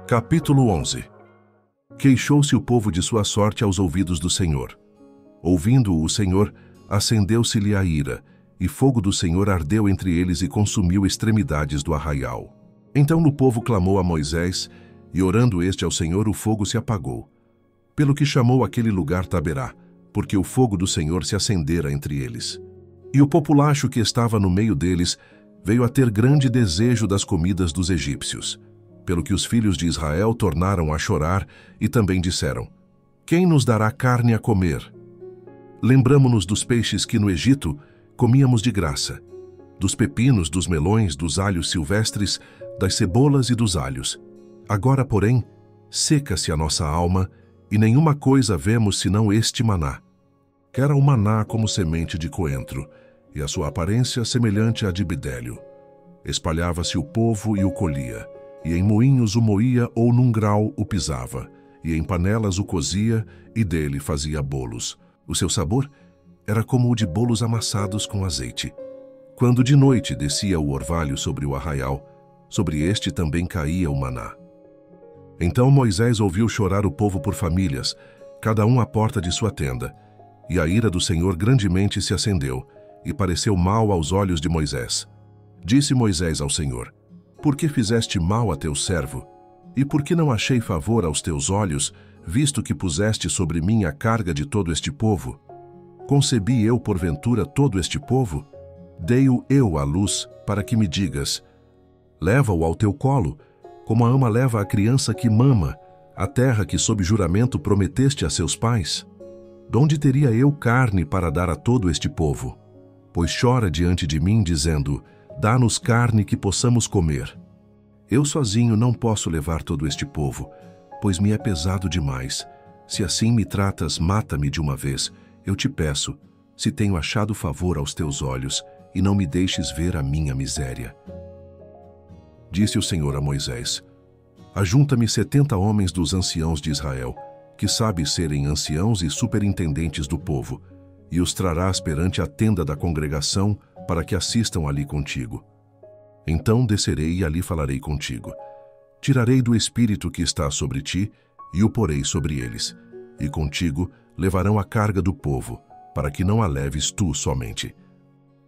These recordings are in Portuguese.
Capítulo 11. Queixou-se o povo de sua sorte aos ouvidos do Senhor. Ouvindo-o o Senhor, acendeu-se-lhe a ira, e fogo do Senhor ardeu entre eles e consumiu extremidades do arraial. Então o povo clamou a Moisés, e orando este ao Senhor, o fogo se apagou. Pelo que chamou aquele lugar Taberá, porque o fogo do Senhor se acendera entre eles. E o populacho que estava no meio deles veio a ter grande desejo das comidas dos egípcios. Pelo que os filhos de Israel tornaram a chorar e também disseram: Quem nos dará carne a comer? Lembramo-nos dos peixes que no Egito comíamos de graça, dos pepinos, dos melões, dos alhos silvestres, das cebolas e dos alhos. Agora, porém, seca-se a nossa alma, e nenhuma coisa vemos senão este maná. Que era o maná como semente de coentro, e a sua aparência semelhante à de bidélio. Espalhava-se o povo e o colhia, e em moinhos o moía ou num grau o pisava, e em panelas o cozia, e dele fazia bolos. O seu sabor era como o de bolos amassados com azeite. Quando de noite descia o orvalho sobre o arraial, sobre este também caía o maná. Então Moisés ouviu chorar o povo por famílias, cada um à porta de sua tenda, e a ira do Senhor grandemente se acendeu, e pareceu mal aos olhos de Moisés. Disse Moisés ao Senhor: Por que fizeste mal a teu servo? E por que não achei favor aos teus olhos, visto que puseste sobre mim a carga de todo este povo? Concebi eu, porventura, todo este povo? Dei-o eu à luz, para que me digas: Leva-o ao teu colo, como a ama leva a criança que mama, a terra que sob juramento prometeste a seus pais? Donde teria eu carne para dar a todo este povo? Pois chora diante de mim, dizendo: Dá-nos carne que possamos comer. Eu sozinho não posso levar todo este povo, pois me é pesado demais. Se assim me tratas, mata-me de uma vez. Eu te peço, se tenho achado favor aos teus olhos, e não me deixes ver a minha miséria. Disse o Senhor a Moisés: Ajunta-me 70 homens dos anciãos de Israel, que sabes serem anciãos e superintendentes do povo, e os trarás perante a tenda da congregação, para que assistam ali contigo. Então descerei e ali falarei contigo. Tirarei do espírito que está sobre ti, e o porei sobre eles, e contigo levarão a carga do povo, para que não a leves tu somente.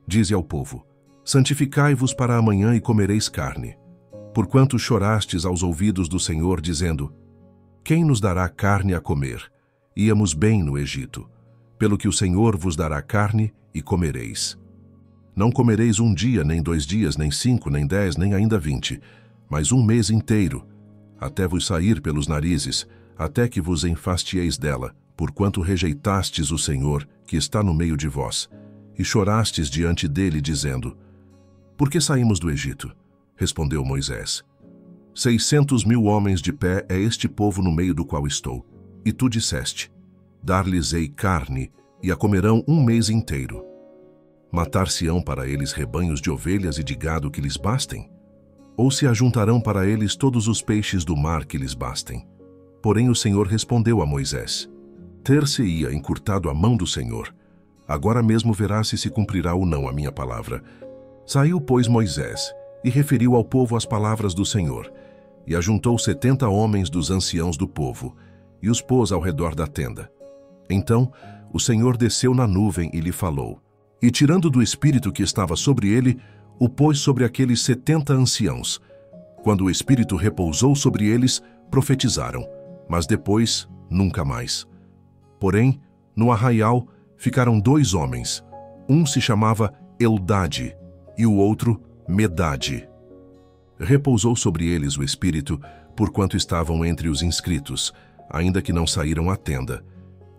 Dize ao povo: Santificai-vos para amanhã e comereis carne. Porquanto chorastes aos ouvidos do Senhor, dizendo: Quem nos dará carne a comer? Íamos bem no Egito. Pelo que o Senhor vos dará carne e comereis. Não comereis um dia, nem 2 dias, nem 5, nem 10, nem ainda 20, mas um mês inteiro, até vos sair pelos narizes, até que vos enfastieis dela, porquanto rejeitastes o Senhor, que está no meio de vós, e chorastes diante dele, dizendo: Por que saímos do Egito? Respondeu Moisés: 600.000 homens de pé é este povo no meio do qual estou. E tu disseste: Dar-lhes-ei carne, e a comerão um mês inteiro. Matar-se-ão para eles rebanhos de ovelhas e de gado que lhes bastem? Ou se ajuntarão para eles todos os peixes do mar que lhes bastem? Porém o Senhor respondeu a Moisés: Ter-se-ia encurtado a mão do Senhor. Agora mesmo verás se cumprirá ou não a minha palavra. Saiu, pois, Moisés, e referiu ao povo as palavras do Senhor, e ajuntou 70 homens dos anciãos do povo, e os pôs ao redor da tenda. Então o Senhor desceu na nuvem e lhe falou, e tirando do espírito que estava sobre ele, o pôs sobre aqueles 70 anciãos. Quando o espírito repousou sobre eles, profetizaram, mas depois nunca mais. Porém, no arraial ficaram 2 homens, um se chamava Eldade e o outro Medade. Repousou sobre eles o espírito, porquanto estavam entre os inscritos, ainda que não saíram à tenda,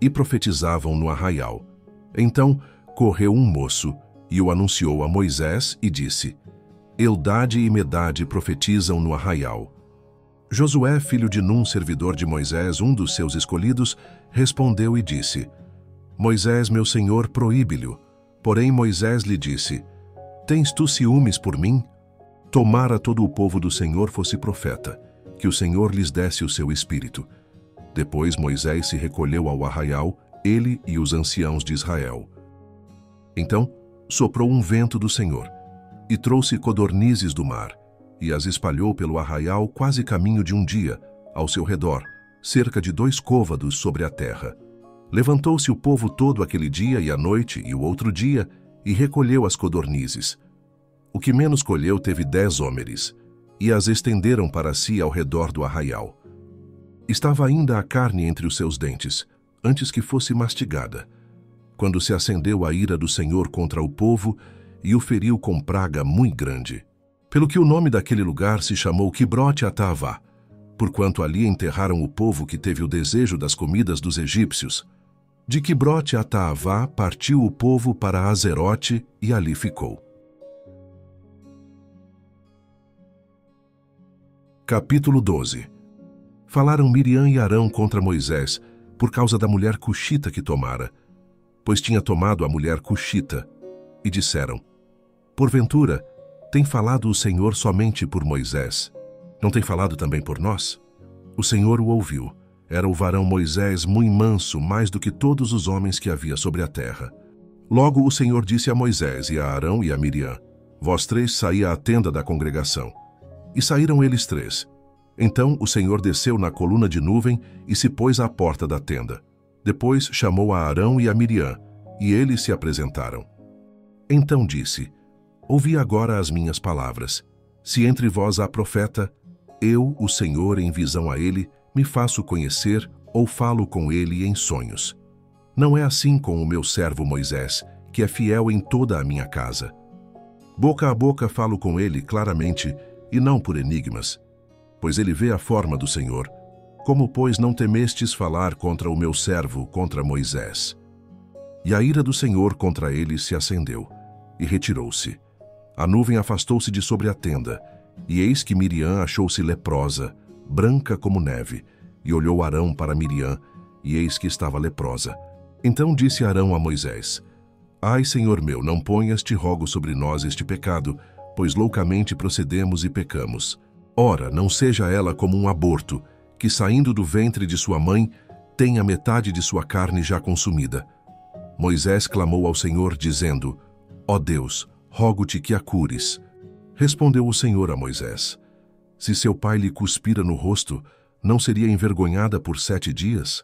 e profetizavam no arraial. Então correu um moço e o anunciou a Moisés e disse: Eldade e Medade profetizam no arraial. Josué, filho de Num, servidor de Moisés, um dos seus escolhidos, respondeu e disse: Moisés, meu senhor, proíbe-lhe. Porém Moisés lhe disse: Tens tu ciúmes por mim? Tomara todo o povo do Senhor fosse profeta, que o Senhor lhes desse o seu espírito. Depois Moisés se recolheu ao arraial, ele e os anciãos de Israel. Então soprou um vento do Senhor, e trouxe codornizes do mar, e as espalhou pelo arraial quase caminho de um dia, ao seu redor, cerca de 2 côvados sobre a terra. Levantou-se o povo todo aquele dia e a noite e o outro dia, e recolheu as codornizes. O que menos colheu teve 10 hómeres, e as estenderam para si ao redor do arraial. Estava ainda a carne entre os seus dentes, antes que fosse mastigada, quando se acendeu a ira do Senhor contra o povo e o feriu com praga muito grande. Pelo que o nome daquele lugar se chamou Quibrote-Ataavá, porquanto ali enterraram o povo que teve o desejo das comidas dos egípcios. De Quibrote-Ataavá partiu o povo para Azerote e ali ficou. Capítulo 12. Falaram Miriam e Arão contra Moisés, por causa da mulher cuxita que tomara, pois tinha tomado a mulher cuxita, e disseram: Porventura, tem falado o Senhor somente por Moisés? Não tem falado também por nós? O Senhor o ouviu. Era o varão Moisés muito manso, mais do que todos os homens que havia sobre a terra. Logo o Senhor disse a Moisés e a Arão e a Miriam: Vós 3 saí à tenda da congregação. E saíram eles 3. Então o Senhor desceu na coluna de nuvem e se pôs à porta da tenda. Depois chamou a Arão e a Miriam, e eles se apresentaram. Então disse: Ouvi agora as minhas palavras. Se entre vós há profeta, eu, o Senhor, em visão a ele, me faço conhecer ou falo com ele em sonhos. Não é assim com o meu servo Moisés, que é fiel em toda a minha casa. Boca a boca falo com ele claramente, e não por enigmas, pois ele vê a forma do Senhor. Como, pois, não temestes falar contra o meu servo, contra Moisés? E a ira do Senhor contra ele se acendeu, e retirou-se. A nuvem afastou-se de sobre a tenda, e eis que Miriam achou-se leprosa, branca como neve, e olhou Arão para Miriam, e eis que estava leprosa. Então disse Arão a Moisés: Ai, Senhor meu, não ponhas, te rogo, sobre nós este pecado, pois loucamente procedemos e pecamos. Ora, não seja ela como um aborto, que saindo do ventre de sua mãe, tem a metade de sua carne já consumida. Moisés clamou ao Senhor, dizendo: Ó Deus, rogo-te que a cures. Respondeu o Senhor a Moisés: Se seu pai lhe cuspira no rosto, não seria envergonhada por 7 dias?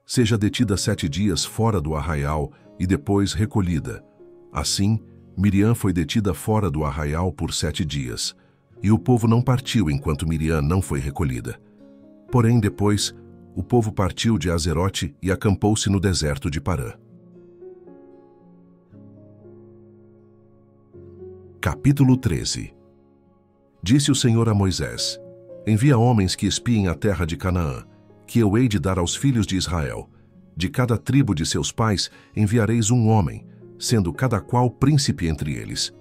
Seja detida 7 dias fora do arraial e depois recolhida. Assim, Miriam foi detida fora do arraial por 7 dias, e o povo não partiu enquanto Miriam não foi recolhida. Porém, depois, o povo partiu de Azerote e acampou-se no deserto de Parã. Capítulo 13. Disse o Senhor a Moisés: Envia homens que espiem a terra de Canaã, que eu hei de dar aos filhos de Israel. De cada tribo de seus pais enviareis um homem, sendo cada qual príncipe entre eles.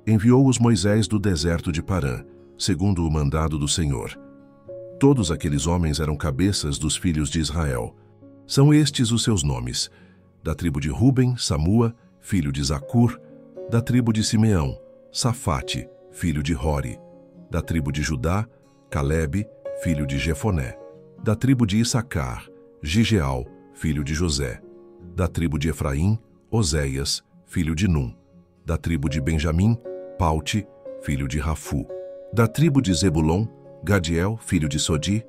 Enviou-os Moisés do deserto de Parã, segundo o mandado do Senhor. Todos aqueles homens eram cabeças dos filhos de Israel. São estes os seus nomes: da tribo de Ruben, Samua, filho de Zacur; da tribo de Simeão, Safate, filho de Hori; da tribo de Judá, Calebe, filho de Jefoné; da tribo de Issacar, Gigeal, filho de José; da tribo de Efraim, Oséias, filho de Num; da tribo de Benjamim, Paute, filho de Rafu; da tribo de Zebulon, Gadiel, filho de Sodi;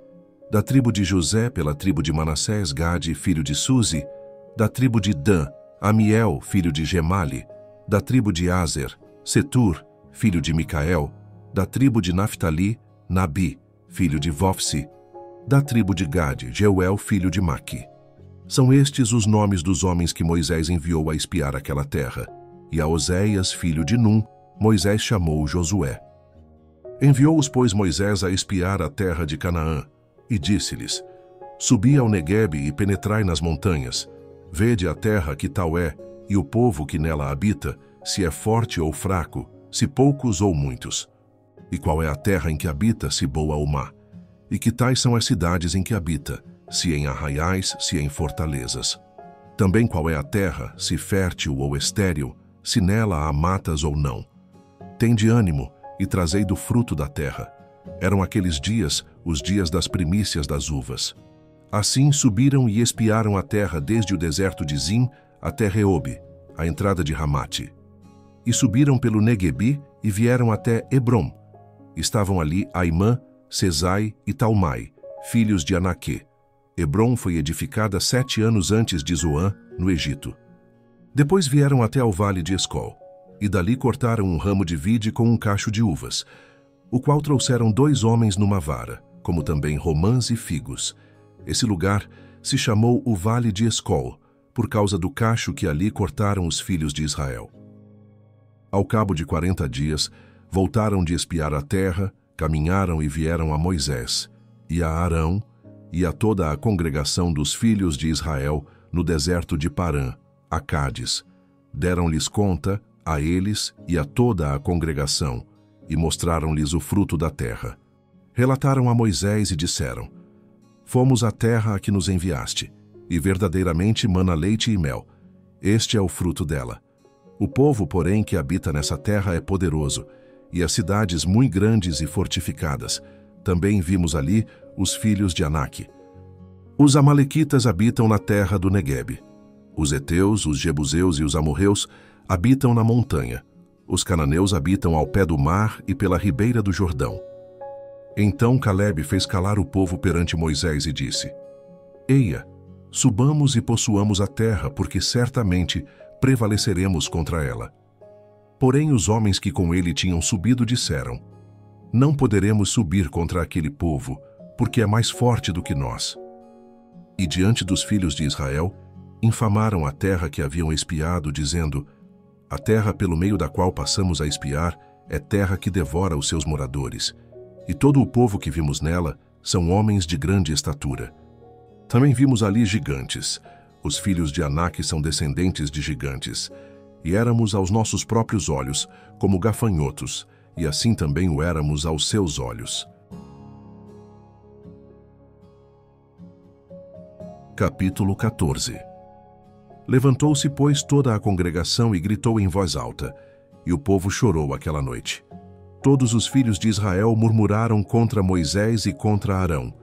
da tribo de José, pela tribo de Manassés, Gade, filho de Suzi; da tribo de Dan, Amiel, filho de Gemali; da tribo de Azer, Setur, filho de Micael; da tribo de Naphtali, Nabi, filho de Vofsi; da tribo de Gade, Jeuel, filho de Maqui. São estes os nomes dos homens que Moisés enviou a espiar aquela terra. E a Oséias, filho de Num, Moisés chamou Josué. Enviou-os, pois, Moisés a espiar a terra de Canaã, e disse-lhes: Subi ao Neguebe e penetrai nas montanhas. Vede a terra que tal é, e o povo que nela habita, se é forte ou fraco, se poucos ou muitos. E qual é a terra em que habita, se boa ou má? E que tais são as cidades em que habita, se em arraiais, se em fortalezas? Também qual é a terra, se fértil ou estéril, se nela há matas ou não? Tende ânimo e trazei do fruto da terra. Eram aqueles dias, os dias das primícias das uvas. Assim subiram e espiaram a terra desde o deserto de Zim até Reobe, a entrada de Ramate. E subiram pelo Neguebi e vieram até Hebrom. Estavam ali Aimã, Sesai e Talmai, filhos de Anaque. Hebrom foi edificada 7 anos antes de Zoã, no Egito. Depois vieram até ao vale de Escol, e dali cortaram um ramo de vide com um cacho de uvas, o qual trouxeram 2 homens numa vara, como também romãs e figos. Esse lugar se chamou o Vale de Escol, por causa do cacho que ali cortaram os filhos de Israel. Ao cabo de 40 dias, voltaram de espiar a terra, caminharam e vieram a Moisés, e a Arão, e a toda a congregação dos filhos de Israel no deserto de Parã, a Cádiz. Deram-lhes conta, a eles e a toda a congregação, e mostraram-lhes o fruto da terra. Relataram a Moisés e disseram: Fomos à terra a que nos enviaste, e verdadeiramente mana leite e mel. Este é o fruto dela. O povo, porém, que habita nessa terra é poderoso, e as cidades muito grandes e fortificadas. Também vimos ali os filhos de Anaque. Os amalequitas habitam na terra do Neguebe. Os heteus, os jebuseus e os amorreus habitam na montanha. Os cananeus habitam ao pé do mar e pela ribeira do Jordão. Então Calebe fez calar o povo perante Moisés e disse: Eia, subamos e possuamos a terra, porque certamente prevaleceremos contra ela. Porém os homens que com ele tinham subido disseram: Não poderemos subir contra aquele povo, porque é mais forte do que nós. E diante dos filhos de Israel, infamaram a terra que haviam espiado, dizendo: A terra pelo meio da qual passamos a espiar é terra que devora os seus moradores, e todo o povo que vimos nela são homens de grande estatura. Também vimos ali gigantes. Os filhos de Anaque são descendentes de gigantes, e éramos aos nossos próprios olhos como gafanhotos, e assim também o éramos aos seus olhos. Capítulo 14. Levantou-se, pois, toda a congregação e gritou em voz alta, e o povo chorou aquela noite. Todos os filhos de Israel murmuraram contra Moisés e contra Arão,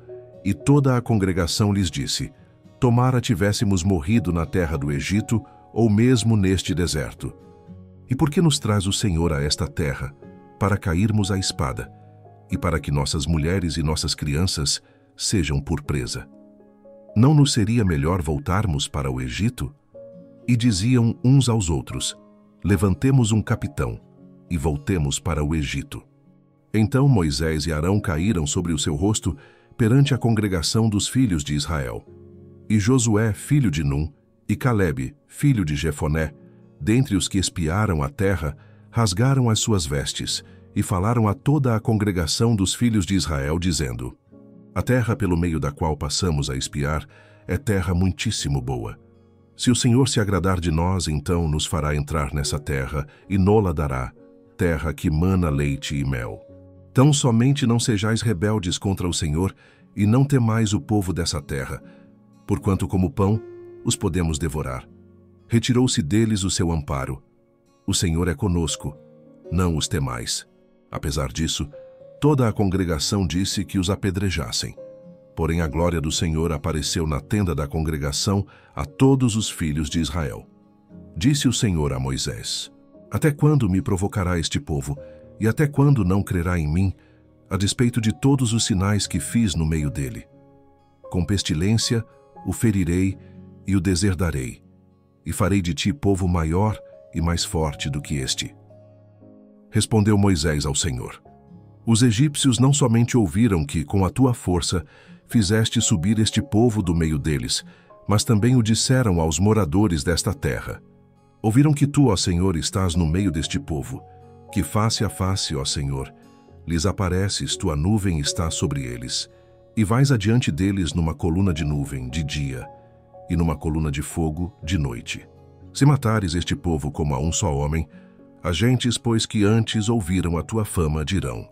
e toda a congregação lhes disse: Tomara tivéssemos morrido na terra do Egito, ou mesmo neste deserto. E por que nos traz o Senhor a esta terra? Para cairmos à espada, e para que nossas mulheres e nossas crianças sejam por presa. Não nos seria melhor voltarmos para o Egito? E diziam uns aos outros: Levantemos um capitão, e voltemos para o Egito. Então Moisés e Arão caíram sobre o seu rosto perante a congregação dos filhos de Israel. E Josué, filho de Num, e Calebe, filho de Jefoné, dentre os que espiaram a terra, rasgaram as suas vestes, e falaram a toda a congregação dos filhos de Israel, dizendo: A terra pelo meio da qual passamos a espiar é terra muitíssimo boa. Se o Senhor se agradar de nós, então nos fará entrar nessa terra, e nola dará, terra que mana leite e mel. Tão somente não sejais rebeldes contra o Senhor, e não temais o povo dessa terra, porquanto como pão os podemos devorar. Retirou-se deles o seu amparo. O Senhor é conosco, não os temais. Apesar disso, toda a congregação disse que os apedrejassem. Porém a glória do Senhor apareceu na tenda da congregação a todos os filhos de Israel. Disse o Senhor a Moisés: Até quando me provocará este povo, e até quando não crerá em mim, a despeito de todos os sinais que fiz no meio dele? Com pestilência o ferirei e o deserdarei, e farei de ti povo maior e mais forte do que este. Respondeu Moisés ao Senhor: Os egípcios não somente ouviram que, com a tua força, fizeste subir este povo do meio deles, mas também o disseram aos moradores desta terra. Ouviram que tu, ó Senhor, estás no meio deste povo, que face a face, ó Senhor, lhes apareces, tua nuvem está sobre eles, e vais adiante deles numa coluna de nuvem de dia, e numa coluna de fogo de noite. Se matares este povo como a um só homem, as gentes, pois que antes ouviram a tua fama, dirão: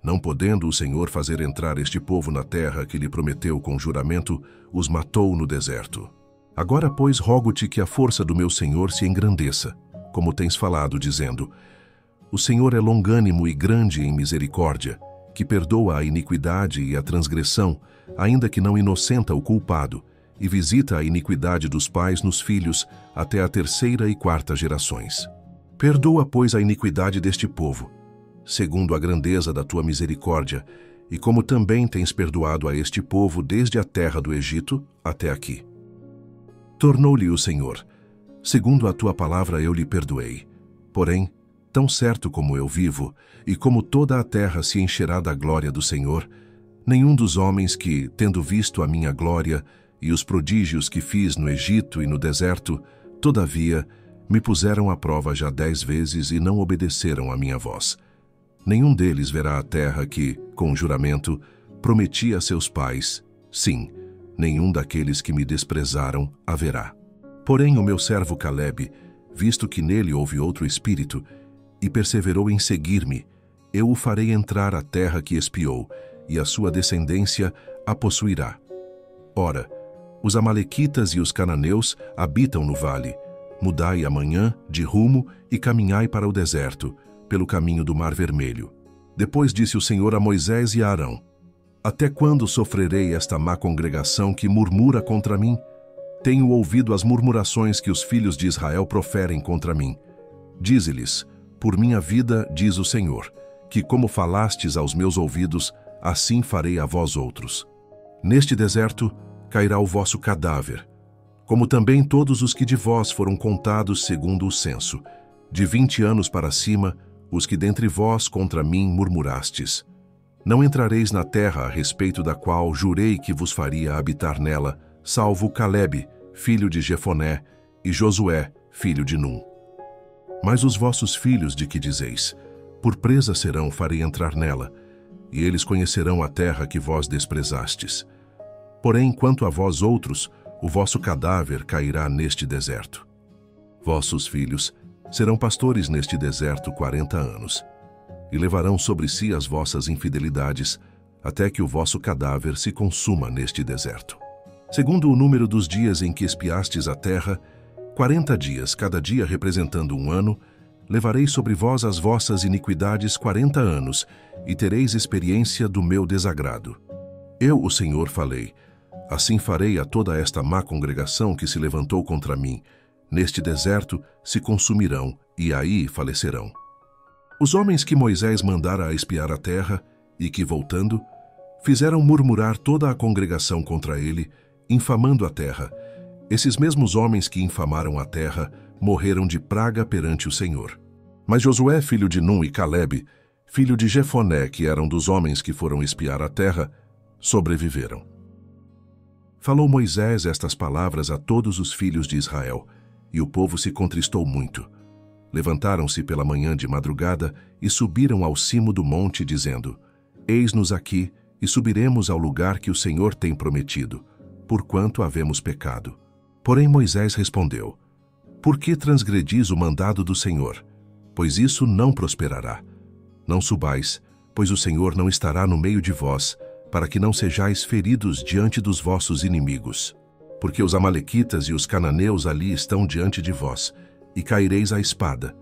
Não podendo o Senhor fazer entrar este povo na terra que lhe prometeu com juramento, os matou no deserto. Agora, pois, rogo-te que a força do meu Senhor se engrandeça, como tens falado, dizendo: O Senhor é longânimo e grande em misericórdia, que perdoa a iniquidade e a transgressão, ainda que não inocenta o culpado, e visita a iniquidade dos pais nos filhos até a 3ª e 4ª gerações. Perdoa, pois, a iniquidade deste povo, segundo a grandeza da tua misericórdia, e como também tens perdoado a este povo desde a terra do Egito até aqui. Tornou-lhe o Senhor: segundo a tua palavra eu lhe perdoei. Porém, tão certo como eu vivo, e como toda a terra se encherá da glória do Senhor, nenhum dos homens que, tendo visto a minha glória e os prodígios que fiz no Egito e no deserto, todavia, me puseram à prova já 10 vezes e não obedeceram à minha voz. Nenhum deles verá a terra que, com juramento, prometi a seus pais. Sim, nenhum daqueles que me desprezaram haverá. Porém o meu servo Calebe, visto que nele houve outro espírito, e perseverou em seguir-me, eu o farei entrar à terra que espiou, e a sua descendência a possuirá. Ora, os amalequitas e os cananeus habitam no vale. Mudai amanhã de rumo e caminhai para o deserto, pelo caminho do Mar Vermelho. Depois disse o Senhor a Moisés e a Arão: até quando sofrerei esta má congregação que murmura contra mim? Tenho ouvido as murmurações que os filhos de Israel proferem contra mim. Dize-lhes: por minha vida, diz o Senhor, que como falastes aos meus ouvidos, assim farei a vós outros. Neste deserto cairá o vosso cadáver, como também todos os que de vós foram contados segundo o censo, de 20 anos para cima, os que dentre vós contra mim murmurastes. Não entrareis na terra a respeito da qual jurei que vos faria habitar nela, salvo Calebe, filho de Jefoné, e Josué, filho de Num. Mas os vossos filhos de que dizeis: por presa serão, farei entrar nela, e eles conhecerão a terra que vós desprezastes. Porém, quanto a vós outros, o vosso cadáver cairá neste deserto. Vossos filhos serão pastores neste deserto 40 anos, e levarão sobre si as vossas infidelidades, até que o vosso cadáver se consuma neste deserto. Segundo o número dos dias em que espiastes a terra, 40 dias, cada dia representando um ano, levarei sobre vós as vossas iniquidades 40 anos, e tereis experiência do meu desagrado. Eu, o Senhor, falei: assim farei a toda esta má congregação que se levantou contra mim. Neste deserto se consumirão, e aí falecerão. Os homens que Moisés mandara a espiar a terra, e que, voltando, fizeram murmurar toda a congregação contra ele, infamando a terra. Esses mesmos homens que infamaram a terra morreram de praga perante o Senhor. Mas Josué, filho de Num, e Calebe, filho de Jefoné, que eram dos homens que foram espiar a terra, sobreviveram. Falou Moisés estas palavras a todos os filhos de Israel, e o povo se contristou muito. Levantaram-se pela manhã de madrugada e subiram ao cimo do monte, dizendo: eis-nos aqui, e subiremos ao lugar que o Senhor tem prometido, porquanto havemos pecado. Porém Moisés respondeu: por que transgredis o mandado do Senhor? Pois isso não prosperará. Não subais, pois o Senhor não estará no meio de vós, para que não sejais feridos diante dos vossos inimigos. Porque os amalequitas e os cananeus ali estão diante de vós, e caireis à espada.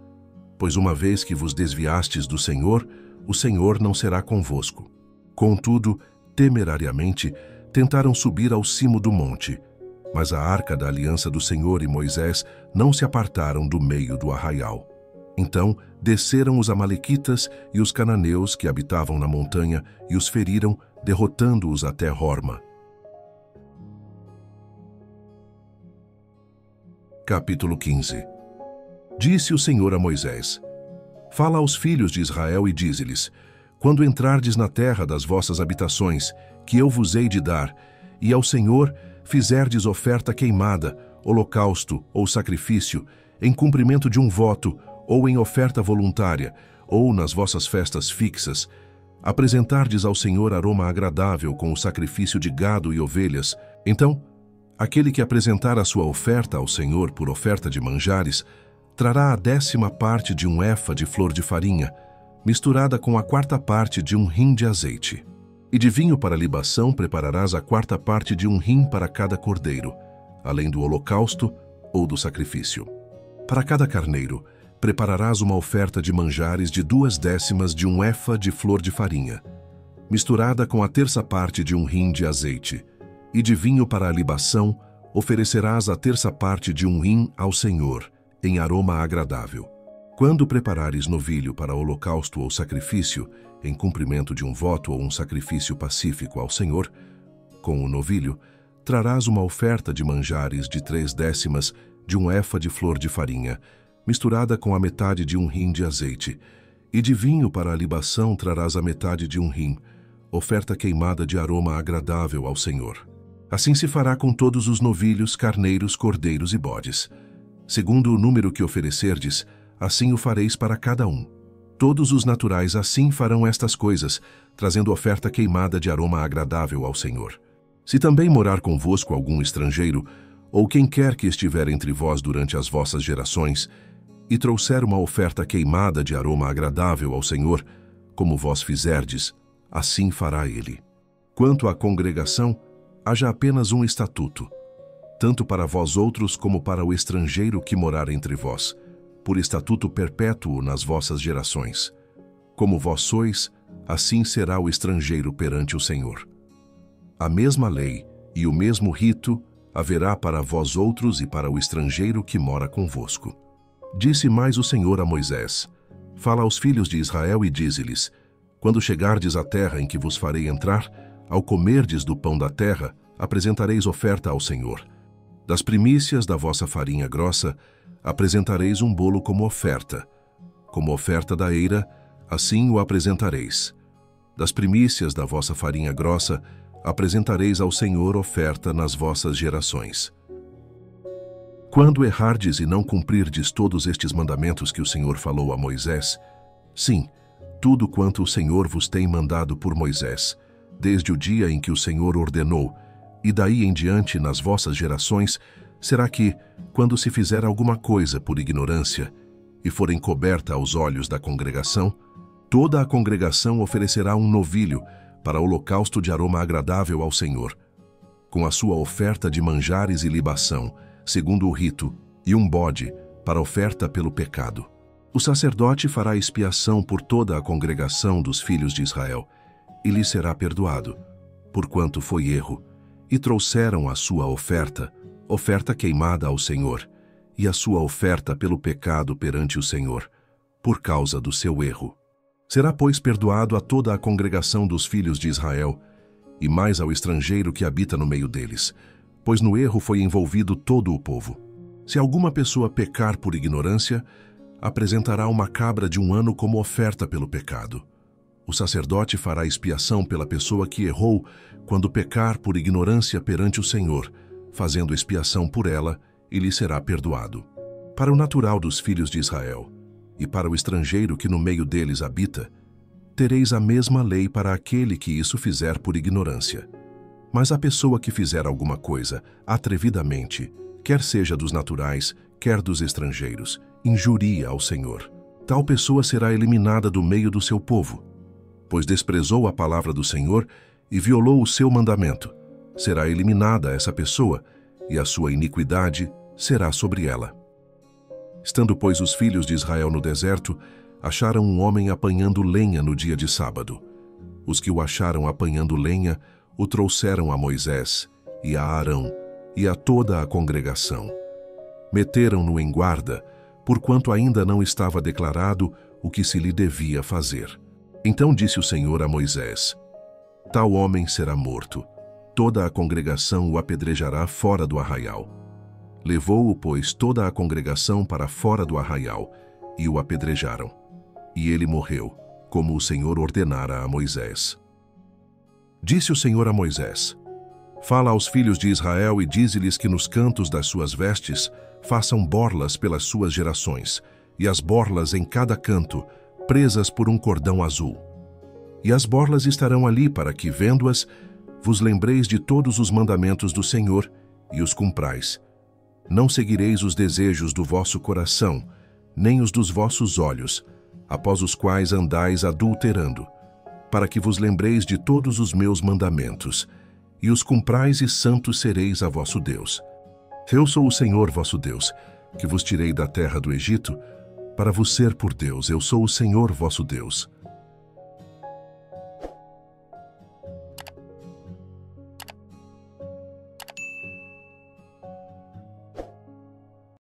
Pois uma vez que vos desviastes do Senhor, o Senhor não será convosco. Contudo, temerariamente, tentaram subir ao cimo do monte, mas a arca da aliança do Senhor e Moisés não se apartaram do meio do arraial. Então desceram os amalequitas e os cananeus que habitavam na montanha e os feriram, derrotando-os até Horma. Capítulo 15. Disse o Senhor a Moisés: fala aos filhos de Israel e dize-lhes: quando entrardes na terra das vossas habitações, que eu vos hei de dar, e ao Senhor fizerdes oferta queimada, holocausto ou sacrifício, em cumprimento de um voto, ou em oferta voluntária, ou nas vossas festas fixas, apresentardes ao Senhor aroma agradável com o sacrifício de gado e ovelhas, então, aquele que apresentar a sua oferta ao Senhor por oferta de manjares, trará a 10ª parte de um efa de flor de farinha, misturada com a 4ª parte de um rim de azeite. E de vinho para libação prepararás a 4ª parte de um rim para cada cordeiro, além do holocausto ou do sacrifício. Para cada carneiro, prepararás uma oferta de manjares de 2/10 de um efa de flor de farinha, misturada com a 1/3 parte de um rim de azeite, e de vinho para a libação oferecerás a 1/3 parte de um rim ao Senhor, em aroma agradável. Quando preparares novilho para holocausto ou sacrifício, em cumprimento de um voto ou um sacrifício pacífico ao Senhor, com o novilho, trarás uma oferta de manjares de 3/10 de um efa de flor de farinha, misturada com a metade de um hin de azeite, e de vinho para a libação trarás a metade de um hin, oferta queimada de aroma agradável ao Senhor. Assim se fará com todos os novilhos, carneiros, cordeiros e bodes. Segundo o número que oferecerdes, assim o fareis para cada um. Todos os naturais assim farão estas coisas, trazendo oferta queimada de aroma agradável ao Senhor. Se também morar convosco algum estrangeiro, ou quem quer que estiver entre vós durante as vossas gerações, e trouxer uma oferta queimada de aroma agradável ao Senhor, como vós fizerdes, assim fará ele. Quanto à congregação, haja apenas um estatuto, tanto para vós outros como para o estrangeiro que morar entre vós, por estatuto perpétuo nas vossas gerações. Como vós sois, assim será o estrangeiro perante o Senhor. A mesma lei e o mesmo rito haverá para vós outros e para o estrangeiro que mora convosco. Disse mais o Senhor a Moisés: Fala aos filhos de Israel e dize-lhes: Quando chegardes à terra em que vos farei entrar, ao comerdes do pão da terra, apresentareis oferta ao Senhor. Das primícias da vossa farinha grossa, apresentareis um bolo como oferta da eira, assim o apresentareis. Das primícias da vossa farinha grossa, apresentareis ao Senhor oferta nas vossas gerações. Quando errardes e não cumprirdes todos estes mandamentos que o Senhor falou a Moisés, sim, tudo quanto o Senhor vos tem mandado por Moisés, desde o dia em que o Senhor ordenou, e daí em diante nas vossas gerações, será que, quando se fizer alguma coisa por ignorância, e for encoberta aos olhos da congregação, toda a congregação oferecerá um novilho para holocausto de aroma agradável ao Senhor, com a sua oferta de manjares e libação, segundo o rito, e um bode para oferta pelo pecado. O sacerdote fará expiação por toda a congregação dos filhos de Israel, e lhe será perdoado, porquanto foi erro, e trouxeram a sua oferta queimada ao Senhor, e a sua oferta pelo pecado perante o Senhor, por causa do seu erro. Será, pois, perdoado a toda a congregação dos filhos de Israel, e mais ao estrangeiro que habita no meio deles, pois no erro foi envolvido todo o povo. Se alguma pessoa pecar por ignorância, apresentará uma cabra de 1 ano como oferta pelo pecado. O sacerdote fará expiação pela pessoa que errou quando pecar por ignorância perante o Senhor, fazendo expiação por ela, e lhe será perdoado. Para o natural dos filhos de Israel, e para o estrangeiro que no meio deles habita, tereis a mesma lei para aquele que isso fizer por ignorância. Mas a pessoa que fizer alguma coisa atrevidamente, quer seja dos naturais, quer dos estrangeiros, injuria ao Senhor. Tal pessoa será eliminada do meio do seu povo, pois desprezou a palavra do Senhor e violou o seu mandamento. Será eliminada essa pessoa, e a sua iniquidade será sobre ela. Estando, pois, os filhos de Israel no deserto, acharam um homem apanhando lenha no dia de sábado. Os que o acharam apanhando lenha o trouxeram a Moisés, e a Arão, e a toda a congregação. Meteram-no em guarda, porquanto ainda não estava declarado o que se lhe devia fazer. Então disse o Senhor a Moisés: Tal homem será morto. Toda a congregação o apedrejará fora do arraial. Levou-o, pois, toda a congregação para fora do arraial, e o apedrejaram. E ele morreu, como o Senhor ordenara a Moisés. Disse o Senhor a Moisés: Fala aos filhos de Israel e dize-lhes que nos cantos das suas vestes façam borlas pelas suas gerações, e as borlas em cada canto, presas por um cordão azul. E as borlas estarão ali para que, vendo-as, vos lembreis de todos os mandamentos do Senhor e os cumprais. Não seguireis os desejos do vosso coração, nem os dos vossos olhos, após os quais andais adulterando, para que vos lembreis de todos os meus mandamentos, e os cumprais, e santos sereis a vosso Deus. Eu sou o Senhor vosso Deus, que vos tirei da terra do Egito, para vos ser por Deus. Eu sou o Senhor vosso Deus.